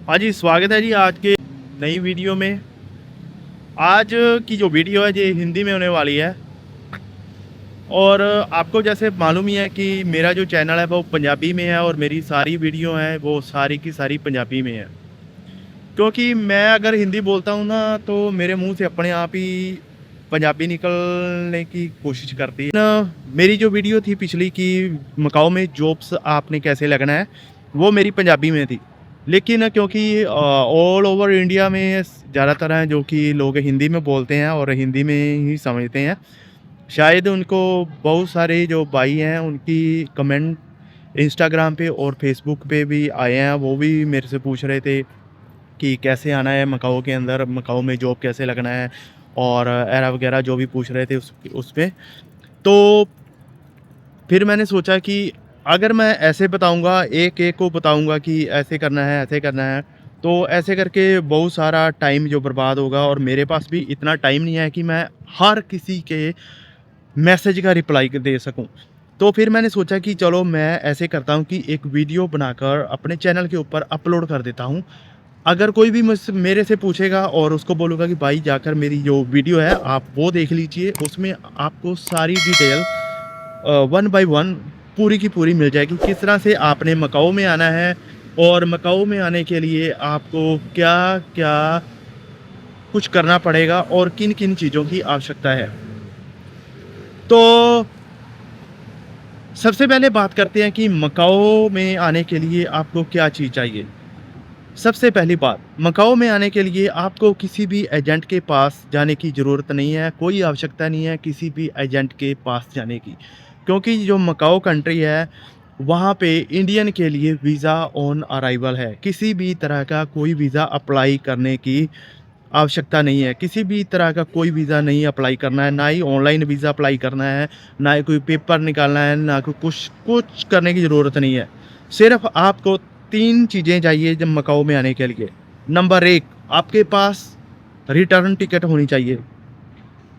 हाँ जी, स्वागत है जी आज के नई वीडियो में। आज की जो वीडियो है ये हिंदी में होने वाली है और आपको जैसे मालूम ही है कि मेरा जो चैनल है वो पंजाबी में है और मेरी सारी वीडियो हैं वो सारी की सारी पंजाबी में है। क्योंकि मैं अगर हिंदी बोलता हूँ ना तो मेरे मुंह से अपने आप ही पंजाबी निकलने की कोशिश करती है ना। मेरी जो वीडियो थी पिछली कि मकाओ में जॉब्स आपने कैसे लगना है, वो मेरी पंजाबी में थी। लेकिन क्योंकि ऑल ओवर इंडिया में ज़्यादातर हैं जो कि लोग हिंदी में बोलते हैं और हिंदी में ही समझते हैं। शायद उनको बहुत सारे जो भाई हैं उनकी कमेंट इंस्टाग्राम पे और फेसबुक पे भी आए हैं, वो भी मेरे से पूछ रहे थे कि कैसे आना है मकाओ के अंदर, मकाओ में जॉब कैसे लगना है और एरा वगैरह जो भी पूछ रहे थे उसमें। तो फिर मैंने सोचा कि अगर मैं ऐसे बताऊँगा, एक-एक को बताऊँगा कि ऐसे करना है, ऐसे करना है, तो ऐसे करके बहुत सारा टाइम जो बर्बाद होगा और मेरे पास भी इतना टाइम नहीं है कि मैं हर किसी के मैसेज का रिप्लाई दे सकूँ। तो फिर मैंने सोचा कि चलो मैं ऐसे करता हूँ कि एक वीडियो बनाकर अपने चैनल के ऊपर अपलोड कर देता हूँ। अगर कोई भी मुझसे मेरे से पूछेगा और उसको बोलूँगा कि भाई जाकर मेरी जो वीडियो है आप वो देख लीजिए, उसमें आपको सारी डिटेल वन बाय वन पूरी की पूरी मिल जाएगी। किस तरह से आपने मकाओ में आना है और मकाओ में आने के लिए आपको क्या-क्या कुछ करना पड़ेगा और किन-किन चीज़ों की आवश्यकता है। तो सबसे पहले बात करते हैं कि मकाओ में आने के लिए आपको क्या चीज़ चाहिए। सबसे पहली बात, मकाओ में आने के लिए आपको किसी भी एजेंट के पास जाने की ज़रूरत नहीं है, कोई आवश्यकता नहीं है किसी भी एजेंट के पास जाने की। क्योंकि जो मकाओ कंट्री है, वहाँ पे इंडियन के लिए वीज़ा ऑन अराइवल है। किसी भी तरह का कोई वीज़ा अप्लाई करने की आवश्यकता नहीं है। किसी भी तरह का कोई वीज़ा नहीं अप्लाई करना है, ना ही ऑनलाइन वीज़ा अप्लाई करना है, ना ही कोई पेपर निकालना है, ना कोई कुछ करने की ज़रूरत नहीं है। सिर्फ़ आपको 3 चीज़ें चाहिए जब मकाओ में आने के लिए। नंबर 1, आपके पास रिटर्न टिकट होनी चाहिए।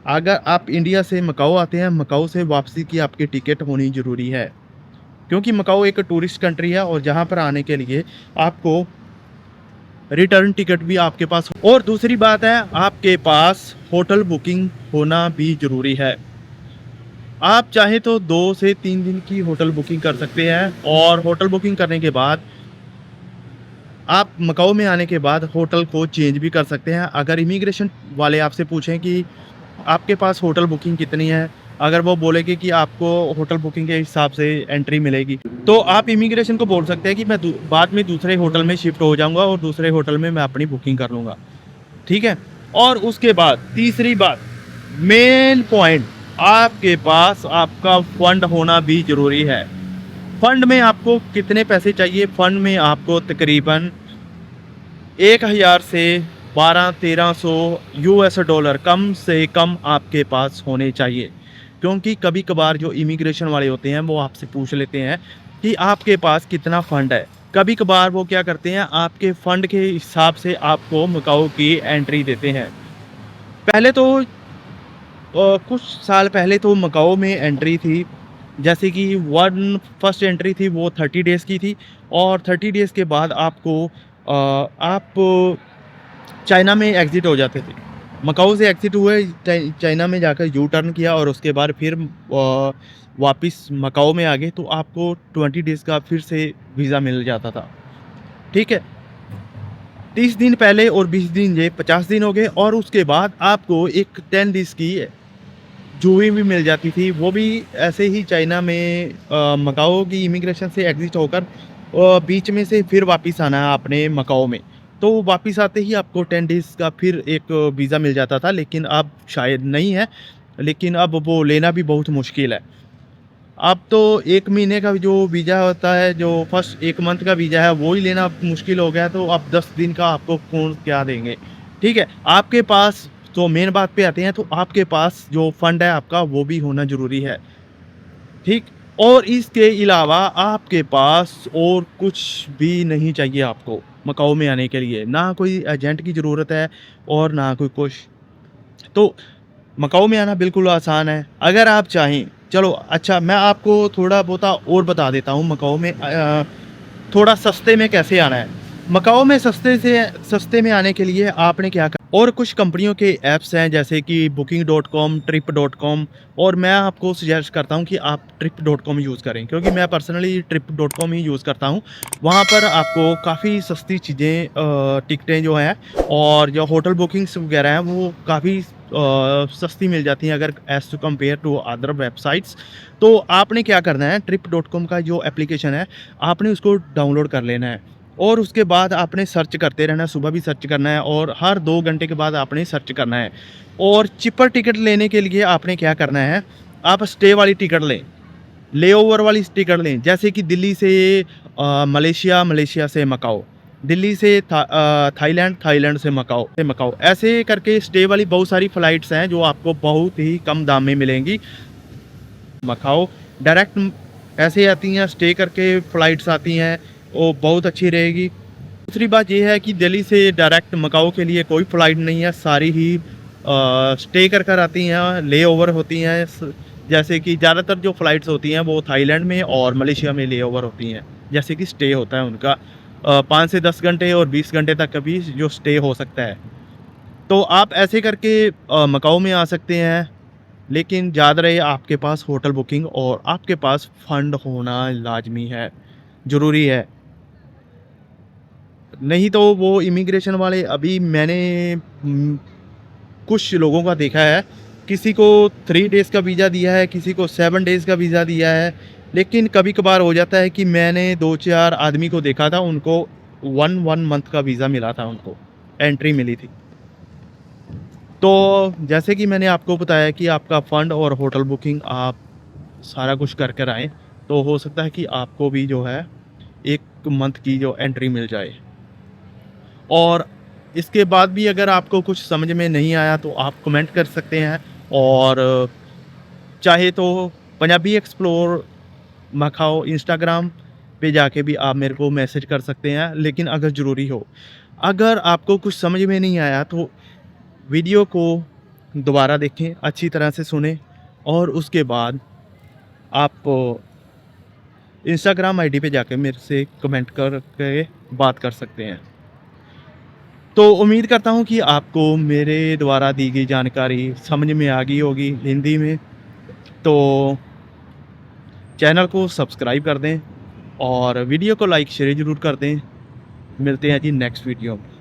अगर आप इंडिया से मकाओ आते हैं, मकाओ से वापसी की आपकी टिकट होनी ज़रूरी है। क्योंकि मकाओ एक टूरिस्ट कंट्री है और जहाँ पर आने के लिए आपको रिटर्न टिकट भी आपके पास हो। और दूसरी बात है, आपके पास होटल बुकिंग होना भी ज़रूरी है। आप चाहें तो 2 से 3 दिन की होटल बुकिंग कर सकते हैं और होटल बुकिंग करने के बाद आप मकाओ में आने के बाद होटल को चेंज भी कर सकते हैं। अगर इमिग्रेशन वाले आपसे पूछें कि आपके पास होटल बुकिंग कितनी है, अगर वो बोलेंगे कि आपको होटल बुकिंग के हिसाब से एंट्री मिलेगी, तो आप इमिग्रेशन को बोल सकते हैं कि मैं बाद में दूसरे होटल में शिफ्ट हो जाऊँगा और दूसरे होटल में मैं अपनी बुकिंग कर लूँगा। ठीक है? और उसके बाद तीसरी बात, मेन पॉइंट, आपके पास आपका फंड होना भी ज़रूरी है। फंड में आपको कितने पैसे चाहिए? फंड में आपको तकरीबन 1000 से 1200-1300 यूएस डॉलर कम से कम आपके पास होने चाहिए। क्योंकि कभी-कभार जो इमिग्रेशन वाले होते हैं वो आपसे पूछ लेते हैं कि आपके पास कितना फंड है। कभी-कभार वो क्या करते हैं, आपके फंड के हिसाब से आपको मकाओ की एंट्री देते हैं। पहले तो कुछ साल पहले तो मकाओ में एंट्री थी, जैसे कि फर्स्ट एंट्री थी वो 30 डेज़ की थी और 30 डेज़ के बाद आपको आप चाइना में एग्ज़िट हो जाते थे। मकाओ से एग्ज़िट हुए, चाइना में जाकर यू टर्न किया और उसके बाद फिर वापस मकाओ में आ गए तो आपको 20 डेज़ का फिर से वीज़ा मिल जाता था। ठीक है? 30 दिन पहले और 20 दिन ये 50 दिन हो गए और उसके बाद आपको एक 10 डेज़ की जूही भी मिल जाती थी। वो भी ऐसे ही चाइना में मकाओ की इमिग्रेशन से एग्ज़िट होकर बीच में से फिर वापस आना है आपने मकाओ में। तो वापस आते ही आपको 10 डेज़ का फिर एक वीज़ा मिल जाता था, लेकिन अब शायद नहीं है, लेकिन अब वो लेना भी बहुत मुश्किल है। अब तो 1 महीने का जो वीज़ा होता है, जो फर्स्ट 1 मंथ का वीज़ा है, वो ही लेना मुश्किल हो गया है, तो अब 10 दिन का आपको कौन क्या देंगे, ठीक है? आपके पास तो मेन बात पे आते हैं, तो आपके पास जो फंड है आपका, वो भी होना ज़रूरी है, ठीक? और इसके अलावा आपके पास और कुछ भी नहीं चाहिए आपको, मकाओ में आने के लिए। ना कोई एजेंट की ज़रूरत है और ना कोई कुछ। तो मकाओ में आना बिल्कुल आसान है। अगर आप चाहें, चलो अच्छा मैं आपको थोड़ा बहुता और बता देता हूँ मकाओ में थोड़ा सस्ते में कैसे आना है। मकाओ में सस्ते में आने के लिए आपने क्या कर और कुछ कंपनियों के ऐप्स हैं जैसे कि booking.com, trip.com और मैं आपको सजेस्ट करता हूं कि आप trip.com यूज़ करें क्योंकि मैं पर्सनली trip.com ही यूज़ करता हूं। वहां पर आपको काफ़ी सस्ती चीज़ें टिकटें जो हैं और जो होटल बुकिंग्स वगैरह हैं वो काफ़ी सस्ती मिल जाती हैं अगर as to compare to other websites. तो आपने क्या करना है, trip.com का जो एप्लीकेशन है आपने उसको डाउनलोड कर लेना है और उसके बाद आपने सर्च करते रहना है, सुबह भी सर्च करना है और हर 2 घंटे के बाद आपने सर्च करना है। और चीपर टिकट लेने के लिए आपने क्या करना है, आप स्टे वाली टिकट लें, लेओवर वाली टिकट लें। जैसे कि दिल्ली से मलेशिया, मलेशिया से मकाओ, दिल्ली से थाईलैंड, थाईलैंड से मकाओ। ऐसे करके स्टे वाली बहुत सारी फ्लाइट्स हैं जो आपको बहुत ही कम दाम में मिलेंगी। मकाओ डायरेक्ट ऐसे आती हैं, स्टे करके फ़्लाइट्स आती हैं, वो बहुत अच्छी रहेगी। दूसरी बात ये है कि दिल्ली से डायरेक्ट मकाओ के लिए कोई फ़्लाइट नहीं है, सारी ही स्टे कर कर आती हैं, लेओवर होती हैं। जैसे कि ज़्यादातर जो फ़्लाइट्स होती हैं वो थाईलैंड में और मलेशिया में लेओवर होती हैं, जैसे कि स्टे होता है उनका 5 से 10 घंटे और 20 घंटे तक का भी जो स्टे हो सकता है। तो आप ऐसे करके मकाओ में आ सकते हैं। लेकिन याद रहे आपके पास होटल बुकिंग और आपके पास फंड होना लाज़मी है, ज़रूरी है। नहीं तो वो इमिग्रेशन वाले अभी मैंने कुछ लोगों का देखा है, किसी को 3 डेज़ का वीज़ा दिया है, किसी को 7 डेज़ का वीज़ा दिया है। लेकिन कभी-कभार हो जाता है कि मैंने 2-4 आदमी को देखा था, उनको 1 मंथ का वीज़ा मिला था उनको, एंट्री मिली थी। तो जैसे कि मैंने आपको बताया कि आपका फ़ंड और होटल बुकिंग आप सारा कुछ कर कर आएँ, तो हो सकता है कि आपको भी जो है 1 मंथ की जो एंट्री मिल जाए। और इसके बाद भी अगर आपको कुछ समझ में नहीं आया तो आप कमेंट कर सकते हैं और चाहे तो पंजाबी एक्सप्लोर मकाओ इंस्टाग्राम पे जाके भी आप मेरे को मैसेज कर सकते हैं, लेकिन अगर ज़रूरी हो। अगर आपको कुछ समझ में नहीं आया तो वीडियो को दोबारा देखें, अच्छी तरह से सुनें और उसके बाद आप इंस्टाग्राम आईडी पे जाके मेरे से कमेंट करके बात कर सकते हैं। तो उम्मीद करता हूँ कि आपको मेरे द्वारा दी गई जानकारी समझ में आ गई होगी हिंदी में। तो चैनल को सब्सक्राइब कर दें और वीडियो को लाइक शेयर ज़रूर कर दें। मिलते हैं जी नेक्स्ट वीडियो में।